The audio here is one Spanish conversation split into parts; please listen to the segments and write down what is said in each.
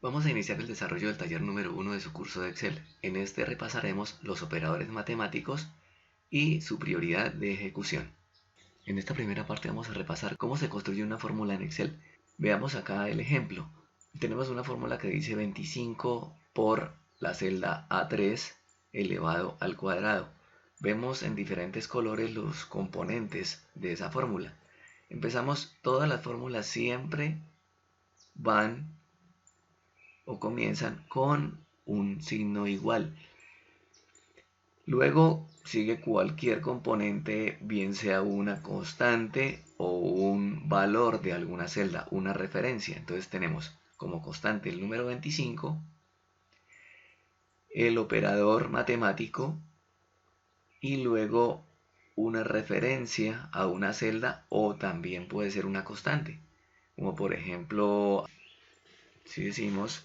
Vamos a iniciar el desarrollo del taller número 1 de su curso de Excel. En este repasaremos los operadores matemáticos y su prioridad de ejecución. En esta primera parte vamos a repasar cómo se construye una fórmula en Excel. Veamos acá el ejemplo. Tenemos una fórmula que dice 25 por la celda A3 elevado al cuadrado. Vemos en diferentes colores los componentes de esa fórmula. Empezamos, todas las fórmulas siempre van o comienzan con un signo igual. Luego sigue cualquier componente, bien sea una constante o un valor de alguna celda, una referencia. Entonces tenemos como constante el número 25, el operador matemático y luego una referencia a una celda o también puede ser una constante. Como por ejemplo, si decimos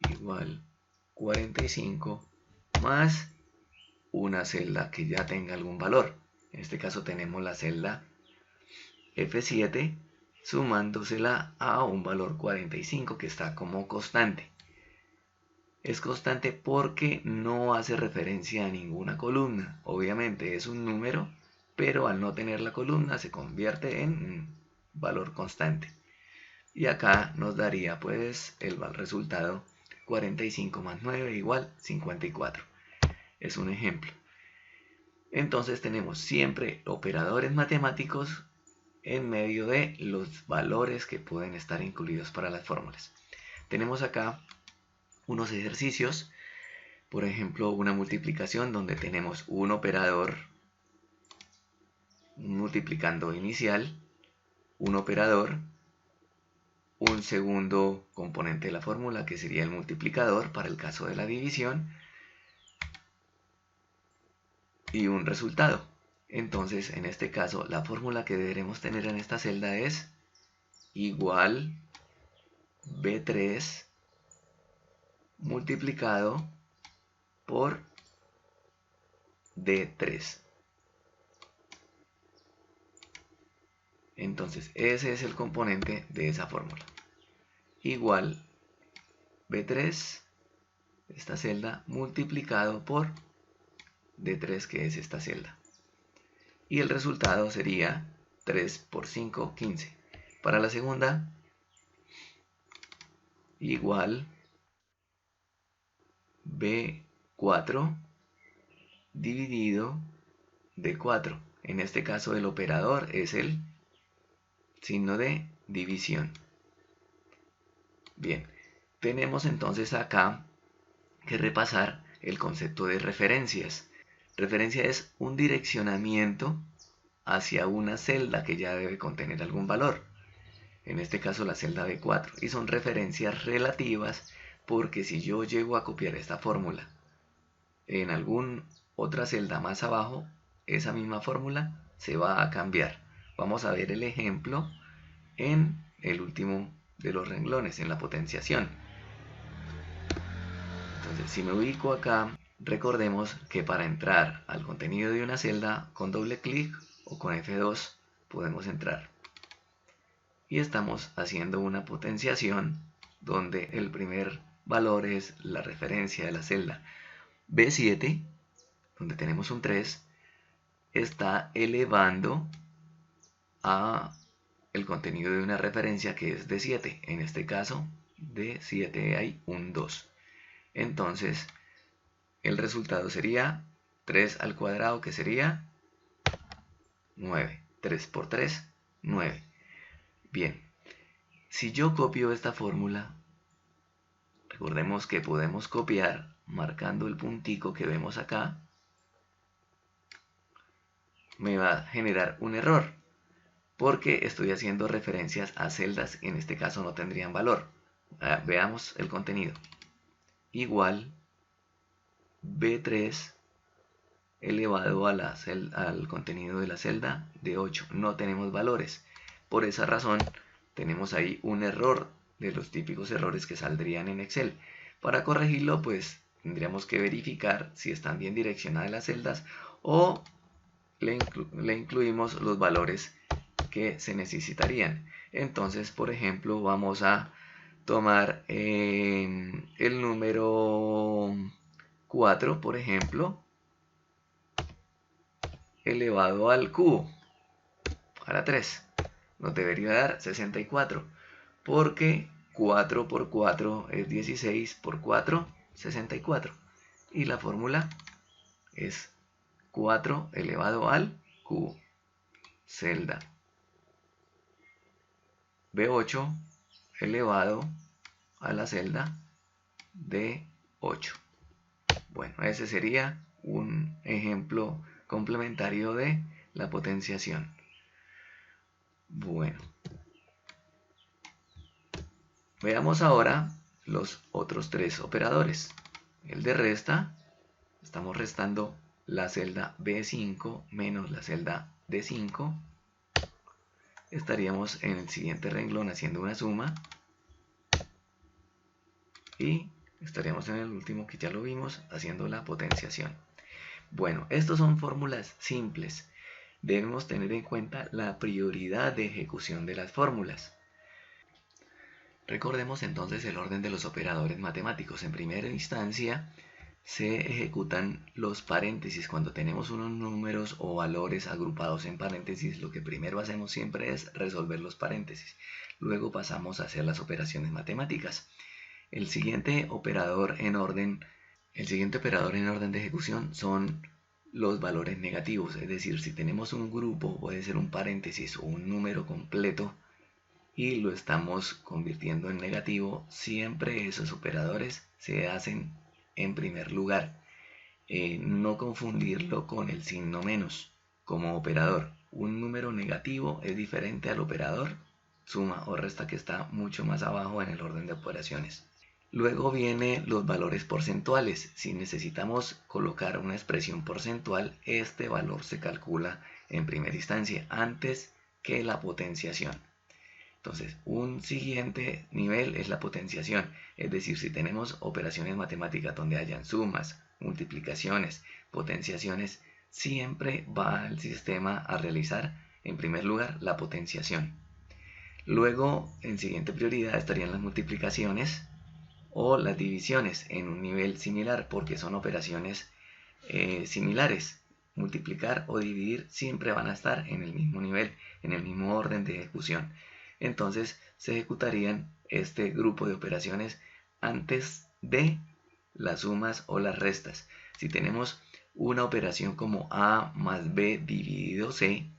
igual 45 más una celda que ya tenga algún valor. En este caso tenemos la celda F7 sumándosela a un valor 45 que está como constante. Es constante porque no hace referencia a ninguna columna. Obviamente es un número, pero al no tener la columna se convierte en valor constante. Y acá nos daría pues el resultado 45 más 9 igual 54. Es un ejemplo. Entonces tenemos siempre operadores matemáticos en medio de los valores que pueden estar incluidos para las fórmulas. Tenemos acá unos ejercicios, por ejemplo una multiplicación donde tenemos un operador multiplicando inicial, un operador, un segundo componente de la fórmula que sería el multiplicador para el caso de la división y un resultado. Entonces, en este caso, la fórmula que deberemos tener en esta celda es igual B3 multiplicado por D3. Entonces, ese es el componente de esa fórmula. Igual B3, esta celda, multiplicado por D3, que es esta celda. Y el resultado sería 3 por 5, 15. Para la segunda, igual B4 dividido D4. En este caso el operador es el signo de división. Bien, tenemos entonces acá que repasar el concepto de referencias. Referencia es un direccionamiento hacia una celda que ya debe contener algún valor. En este caso la celda B4. Y son referencias relativas porque si yo llego a copiar esta fórmula en alguna otra celda más abajo, esa misma fórmula se va a cambiar. Vamos a ver el ejemplo en el último de los renglones, en la potenciación. Entonces, si me ubico acá, recordemos que para entrar al contenido de una celda, con doble clic o con F2 podemos entrar. Y estamos haciendo una potenciación donde el primer valor es la referencia de la celda B7, donde tenemos un 3, está elevando a el contenido de una referencia que es de 7. En este caso, de 7 hay un 2. Entonces, el resultado sería 3 al cuadrado, que sería 9. 3 por 3, 9. Bien, si yo copio esta fórmula, recordemos que podemos copiar marcando el puntico que vemos acá, me va a generar un error porque estoy haciendo referencias a celdas que en este caso no tendrían valor. Veamos el contenido. Igual B3 elevado a al contenido de la celda de 8. No tenemos valores. Por esa razón tenemos ahí un error de los típicos errores que saldrían en Excel. Para corregirlo, pues tendríamos que verificar si están bien direccionadas las celdas o le incluimos los valores que se necesitarían. Entonces, por ejemplo, vamos a tomar el número 4, por ejemplo, elevado al cubo, a la 3. Nos debería dar 64, porque 4 por 4 es 16, por 4, 64. Y la fórmula es 4 elevado al cubo. Celda B8 elevado a la celda D8. Bueno, ese sería un ejemplo complementario de la potenciación. Bueno, veamos ahora los otros tres operadores. El de resta, estamos restando la celda B5 menos la celda D5. Estaríamos en el siguiente renglón haciendo una suma. Y estaríamos en el último, que ya lo vimos, haciendo la potenciación. Bueno, estas son fórmulas simples. Debemos tener en cuenta la prioridad de ejecución de las fórmulas. Recordemos entonces el orden de los operadores matemáticos. En primera instancia se ejecutan los paréntesis. Cuando tenemos unos números o valores agrupados en paréntesis, lo que primero hacemos siempre es resolver los paréntesis. Luego pasamos a hacer las operaciones matemáticas. El siguiente operador en orden de ejecución son los valores negativos, es decir, si tenemos un grupo, puede ser un paréntesis o un número completo, y lo estamos convirtiendo en negativo, siempre esos operadores se hacen en primer lugar. No confundirlo con el signo menos como operador. Un número negativo es diferente al operador suma o resta, que está mucho más abajo en el orden de operaciones. Luego vienen los valores porcentuales. Si necesitamos colocar una expresión porcentual, este valor se calcula en primera instancia antes que la potenciación. Entonces, un siguiente nivel es la potenciación. Es decir, si tenemos operaciones matemáticas donde hayan sumas, multiplicaciones, potenciaciones, siempre va el sistema a realizar en primer lugar la potenciación. Luego, en siguiente prioridad estarían las multiplicaciones o las divisiones en un nivel similar, porque son operaciones similares. Multiplicar o dividir siempre van a estar en el mismo nivel, en el mismo orden de ejecución. Entonces se ejecutarían este grupo de operaciones antes de las sumas o las restas. Si tenemos una operación como A más B dividido C,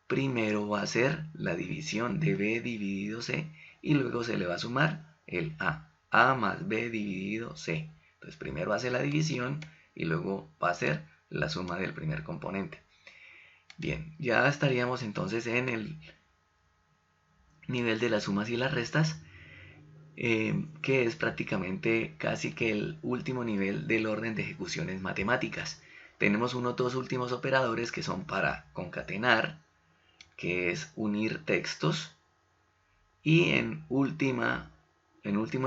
primero va a ser la división de B dividido C y luego se le va a sumar el A. A más B dividido C. Entonces primero hace la división y luego va a ser la suma del primer componente. Bien, ya estaríamos entonces en el nivel de las sumas y las restas, que es prácticamente casi que el último nivel del orden de ejecuciones matemáticas. Tenemos unos dos últimos operadores que son para concatenar, que es unir textos, y en último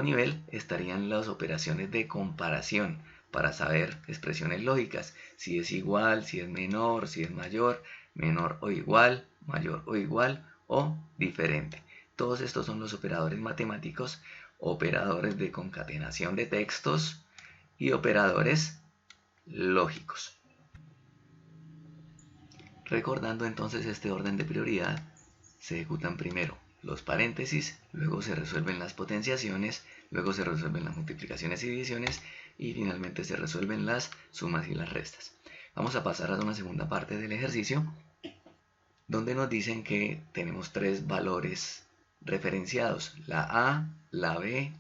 nivel estarían las operaciones de comparación para saber expresiones lógicas, si es igual, si es menor, si es mayor, menor o igual, mayor o igual o diferente. Todos estos son los operadores matemáticos, operadores de concatenación de textos y operadores lógicos. Recordando entonces este orden de prioridad, se ejecutan primero los paréntesis, luego se resuelven las potenciaciones, luego se resuelven las multiplicaciones y divisiones y finalmente se resuelven las sumas y las restas. Vamos a pasar a una segunda parte del ejercicio donde nos dicen que tenemos tres valores referenciados, la A, la B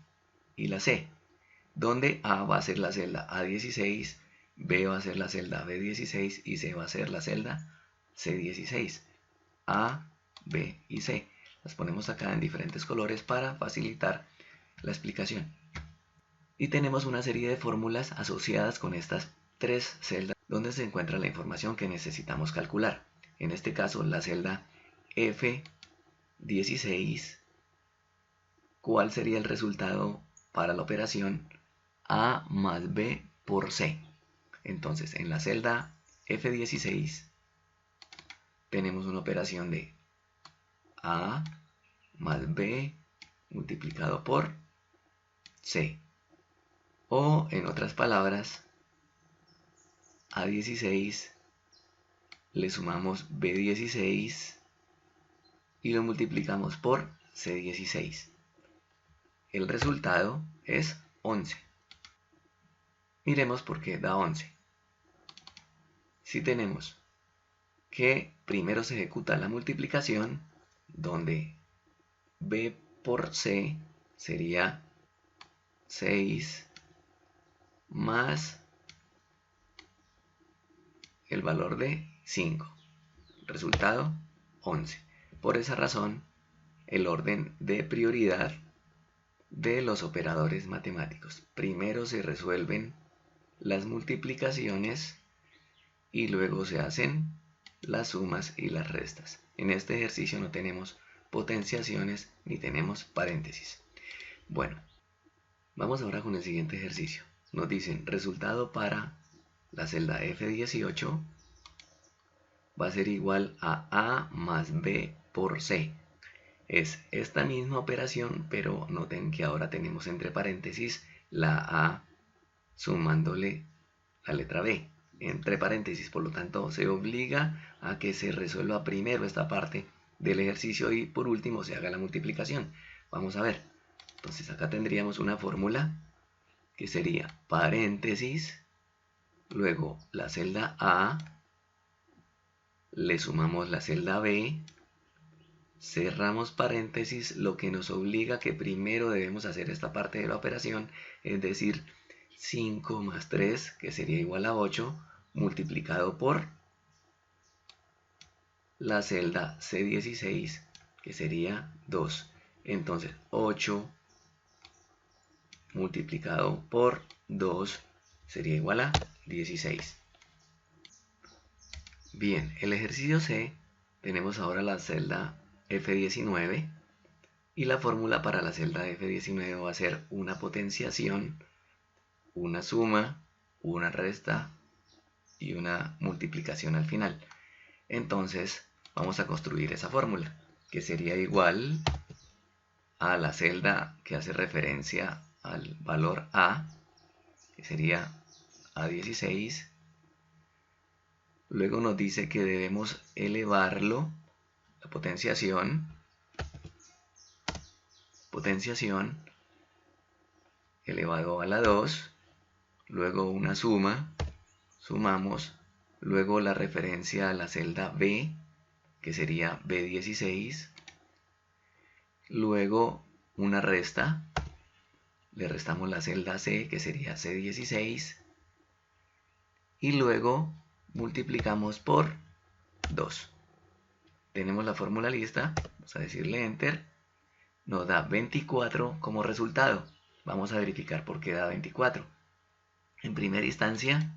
y la C, donde A va a ser la celda A16, B va a ser la celda B16 y C va a ser la celda C16. A, B y C. Las ponemos acá en diferentes colores para facilitar la explicación. Y tenemos una serie de fórmulas asociadas con estas tres celdas donde se encuentra la información que necesitamos calcular. En este caso, la celda F16, ¿cuál sería el resultado para la operación A más B por C? Entonces, en la celda F16 tenemos una operación de A más B multiplicado por C. O en otras palabras, a 16 le sumamos B16 y lo multiplicamos por C16. El resultado es 11. Miremos por qué da 11. Si tenemos que primero se ejecuta la multiplicación, donde B por C sería 6 más el valor de 5. Resultado 11. Por esa razón, el orden de prioridad de los operadores matemáticos. Primero se resuelven las multiplicaciones y luego se hacen las sumas y las restas. En este ejercicio no tenemos potenciaciones ni tenemos paréntesis. Bueno, vamos ahora con el siguiente ejercicio. Nos dicen resultado para la celda F18 va a ser igual a A más B por C. Es esta misma operación, pero noten que ahora tenemos entre paréntesis la A sumándole la letra B entre paréntesis, por lo tanto se obliga a que se resuelva primero esta parte del ejercicio y por último se haga la multiplicación. Vamos a ver, entonces acá tendríamos una fórmula que sería paréntesis, luego la celda A, le sumamos la celda B, cerramos paréntesis, lo que nos obliga que primero debemos hacer esta parte de la operación, es decir, 5 más 3, que sería igual a 8, multiplicado por la celda C16, que sería 2. Entonces, 8 multiplicado por 2 sería igual a 16. Bien, el ejercicio C, tenemos ahora la celda F19 y la fórmula para la celda F19 va a ser una potenciación, una suma, una resta y una multiplicación al final. Entonces vamos a construir esa fórmula, que sería igual a la celda que hace referencia al valor A, que sería A16. Luego nos dice que debemos elevarlo, la potenciación elevado a la 2, luego una suma, sumamos, luego la referencia a la celda B, que sería B16, luego una resta, le restamos la celda C, que sería C16, y luego multiplicamos por 2. Tenemos la fórmula lista, vamos a decirle Enter, nos da 24 como resultado. Vamos a verificar por qué da 24. En primera instancia,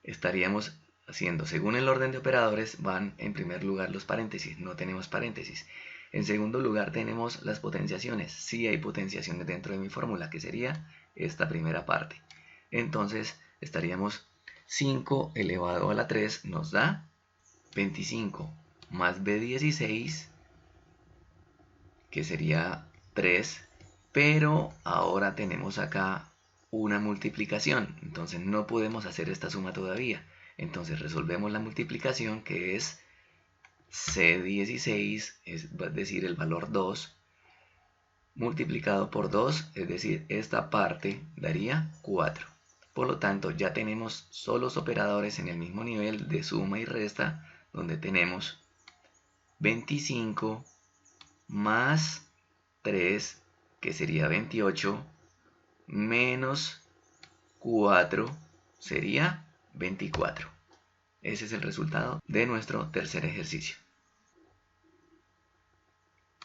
estaríamos haciendo, según el orden de operadores, van en primer lugar los paréntesis, no tenemos paréntesis. En segundo lugar tenemos las potenciaciones, sí hay potenciaciones dentro de mi fórmula, que sería esta primera parte. Entonces estaríamos 5 elevado a la 3 nos da 25 más B16, que sería 3, pero ahora tenemos acá una multiplicación, entonces no podemos hacer esta suma todavía. Entonces resolvemos la multiplicación, que es C16, es decir, el valor 2, multiplicado por 2, es decir, esta parte daría 4. Por lo tanto, ya tenemos solos operadores en el mismo nivel de suma y resta, donde tenemos 25 más 3, que sería 28, menos 4 sería 24. Ese es el resultado de nuestro tercer ejercicio.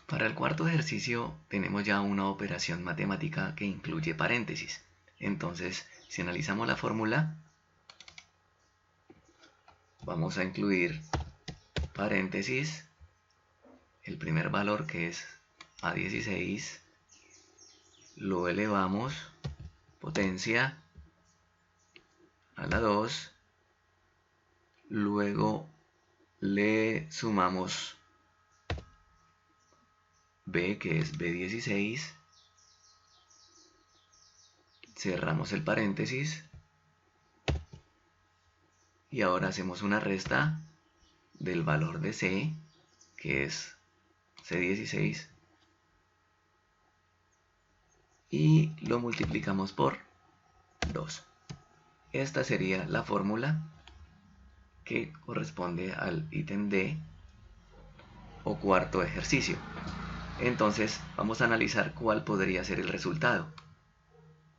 Para el cuarto ejercicio tenemos ya una operación matemática que incluye paréntesis. Entonces, si analizamos la fórmula, vamos a incluir paréntesis, el primer valor, que es A16, lo elevamos, potencia a la 2, luego le sumamos B, que es B16, cerramos el paréntesis y ahora hacemos una resta del valor de C, que es C16, y lo multiplicamos por 2. Esta sería la fórmula que corresponde al ítem D o cuarto ejercicio. Entonces vamos a analizar cuál podría ser el resultado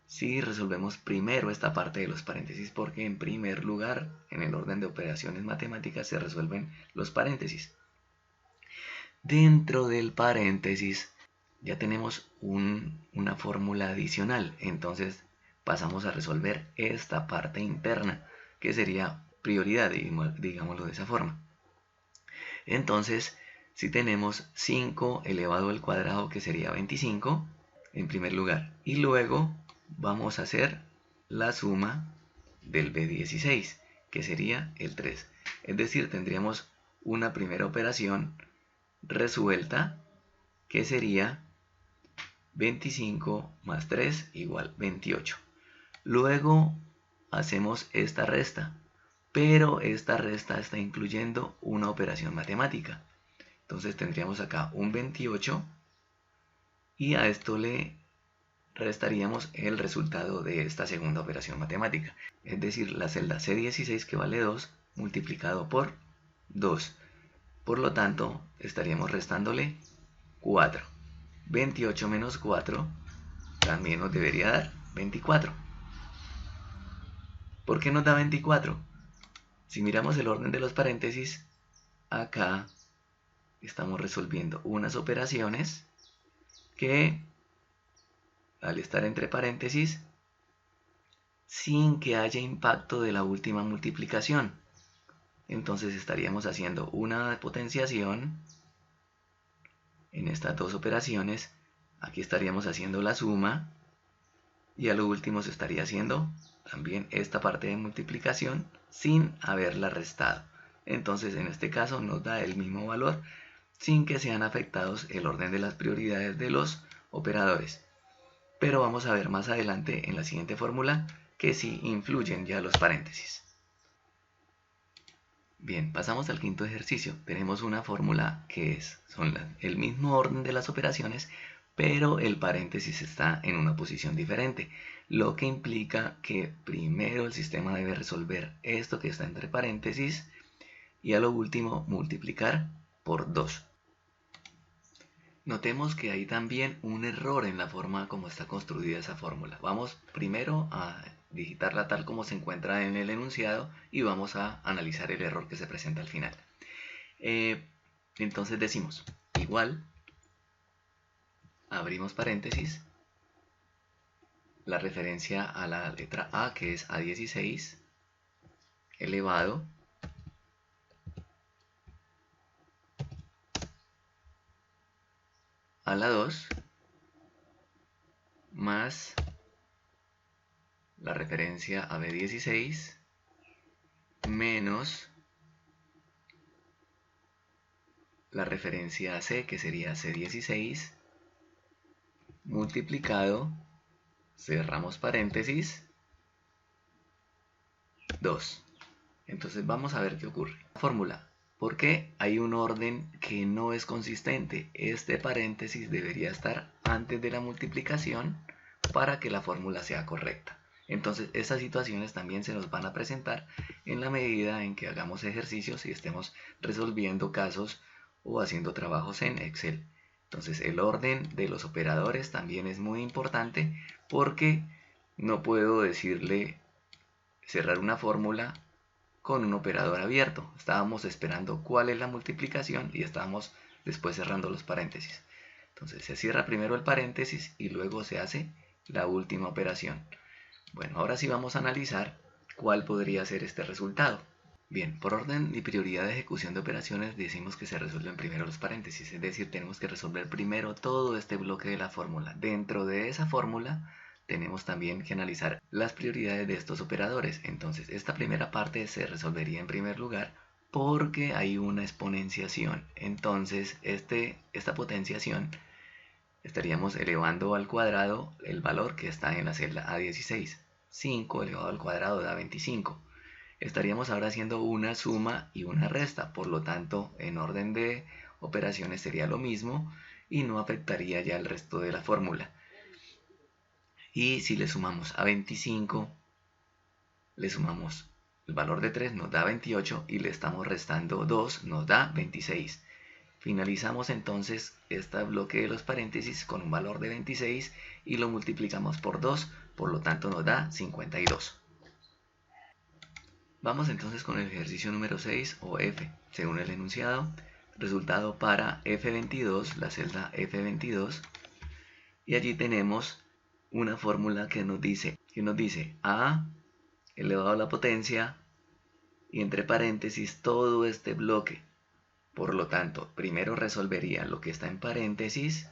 si resolvemos primero esta parte de los paréntesis, porque en primer lugar en el orden de operaciones matemáticas se resuelven los paréntesis. Dentro del paréntesis ya tenemos una fórmula adicional, entonces pasamos a resolver esta parte interna que sería prioridad, digámoslo de esa forma. Entonces, si tenemos 5 elevado al cuadrado, que sería 25 en primer lugar, y luego vamos a hacer la suma del B16, que sería el 3. Es decir, tendríamos una primera operación resuelta, que sería 25 más 3 igual 28. Luego hacemos esta resta, pero esta resta está incluyendo una operación matemática. Entonces tendríamos acá un 28 y a esto le restaríamos el resultado de esta segunda operación matemática. Es decir, la celda C16, que vale 2, multiplicado por 2. Por lo tanto, estaríamos restándole 4. 28 menos 4 también nos debería dar 24. ¿Por qué nos da 24? Si miramos el orden de los paréntesis, acá estamos resolviendo unas operaciones que, al estar entre paréntesis, sin que haya impacto de la última multiplicación, entonces estaríamos haciendo una potenciación en estas dos operaciones. Aquí estaríamos haciendo la suma y a lo último se estaría haciendo también esta parte de multiplicación sin haberla restado. Entonces en este caso nos da el mismo valor sin que sean afectados el orden de las prioridades de los operadores. Pero vamos a ver más adelante en la siguiente fórmula que sí influyen ya los paréntesis. Bien, pasamos al quinto ejercicio. Tenemos una fórmula que son el mismo orden de las operaciones, pero el paréntesis está en una posición diferente, lo que implica que primero el sistema debe resolver esto que está entre paréntesis y a lo último multiplicar por 2. Notemos que hay también un error en la forma como está construida esa fórmula. Vamos primero a digitarla tal como se encuentra en el enunciado y vamos a analizar el error que se presenta al final. Entonces decimos igual, abrimos paréntesis, la referencia a la letra A, que es A16, elevado a la 2 más la referencia a B16 menos la referencia a C, que sería C16, multiplicado, cerramos paréntesis, 2. Entonces vamos a ver qué ocurre. Fórmula. ¿Por qué hay un orden que no es consistente? Este paréntesis debería estar antes de la multiplicación para que la fórmula sea correcta. Entonces esas situaciones también se nos van a presentar en la medida en que hagamos ejercicios y estemos resolviendo casos o haciendo trabajos en Excel. Entonces el orden de los operadores también es muy importante, porque no puedo decirle cerrar una fórmula con un operador abierto. Estábamos esperando cuál es la multiplicación y estábamos después cerrando los paréntesis. Entonces se cierra primero el paréntesis y luego se hace la última operación. Bueno, ahora sí vamos a analizar cuál podría ser este resultado. Bien, por orden y prioridad de ejecución de operaciones decimos que se resuelven primero los paréntesis, es decir, tenemos que resolver primero todo este bloque de la fórmula. Dentro de esa fórmula tenemos también que analizar las prioridades de estos operadores. Entonces esta primera parte se resolvería en primer lugar porque hay una exponenciación. Entonces esta potenciación estaríamos elevando al cuadrado el valor que está en la celda A16. 5 elevado al cuadrado da 25. Estaríamos ahora haciendo una suma y una resta, por lo tanto, en orden de operaciones sería lo mismo y no afectaría ya el resto de la fórmula. Y si le sumamos a 25, le sumamos el valor de 3, nos da 28 y le estamos restando 2, nos da 26. Finalizamos entonces este bloque de los paréntesis con un valor de 26 y lo multiplicamos por 2, por lo tanto nos da 52. Vamos entonces con el ejercicio número 6 o F. Según el enunciado, resultado para F22, la celda F22, y allí tenemos una fórmula que nos dice A elevado a la potencia y entre paréntesis todo este bloque. Por lo tanto, primero resolvería lo que está en paréntesis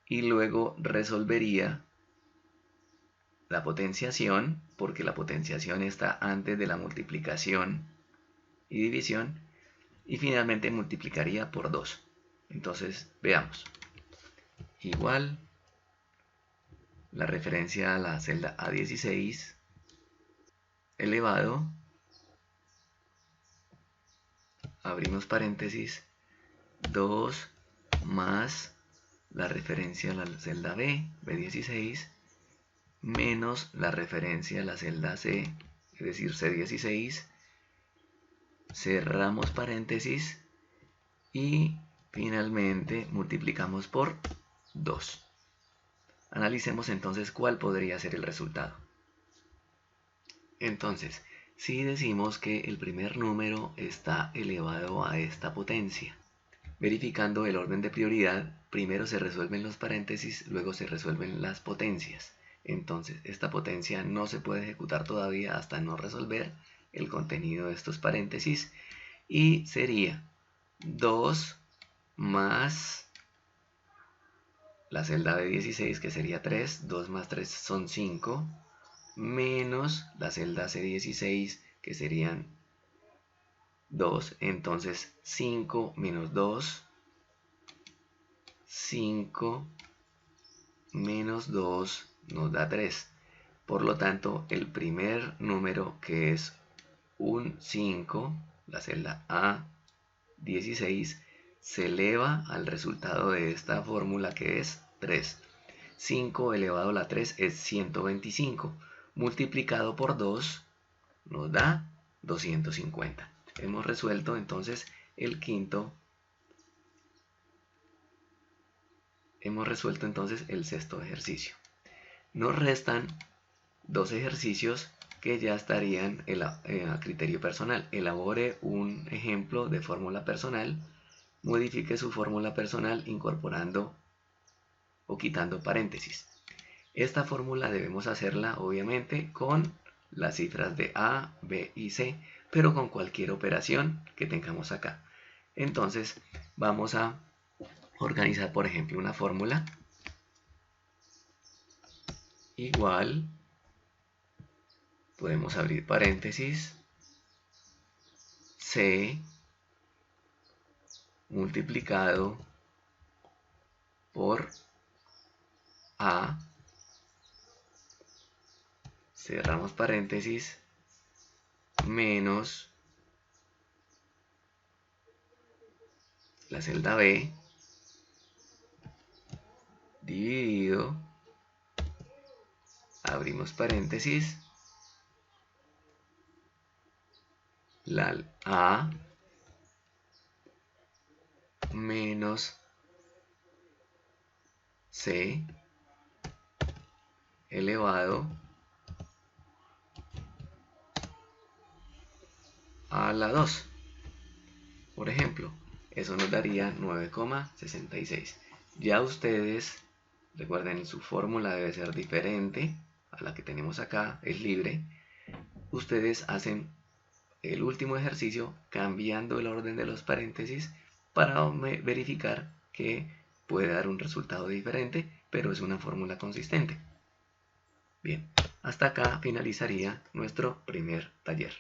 y luego resolvería la potenciación, porque la potenciación está antes de la multiplicación y división, y finalmente multiplicaría por 2. Entonces, veamos. Igual la referencia a la celda A16 elevado, abrimos paréntesis, 2 más la referencia a la celda B16, menos la referencia a la celda C, es decir, C16, cerramos paréntesis y finalmente multiplicamos por 2. Analicemos entonces cuál podría ser el resultado. Entonces, si decimos que el primer número está elevado a esta potencia, verificando el orden de prioridad, primero se resuelven los paréntesis, luego se resuelven las potencias. Entonces, esta potencia no se puede ejecutar todavía hasta no resolver el contenido de estos paréntesis y sería 2 más la celda de 16, que sería 3, 2 más 3 son 5, menos la celda C16, que serían 2, entonces 5 menos 2, 5 menos 2 nos da 3. Por lo tanto, el primer número, que es un 5, la celda A16, se eleva al resultado de esta fórmula, que es 3. 5 elevado a la 3 es 125. Multiplicado por 2 nos da 250. Hemos resuelto entonces el quinto. Hemos resuelto entonces el sexto ejercicio. Nos restan dos ejercicios que ya estarían a criterio personal. Elabore un ejemplo de fórmula personal. Modifique su fórmula personal incorporando o quitando paréntesis. Esta fórmula debemos hacerla obviamente con las cifras de A, B y C, pero con cualquier operación que tengamos acá. Entonces vamos a organizar, por ejemplo, una fórmula igual, podemos abrir paréntesis, C multiplicado por A, cerramos paréntesis, menos la celda B dividido, abrimos paréntesis, la A menos C elevado a la 2. Por ejemplo, eso nos daría 9,66. Ya ustedes, recuerden, su fórmula debe ser diferente a la que tenemos acá, es libre. Ustedes hacen el último ejercicio cambiando el orden de los paréntesis para verificar que puede dar un resultado diferente, pero es una fórmula consistente. Bien, hasta acá finalizaría nuestro primer taller.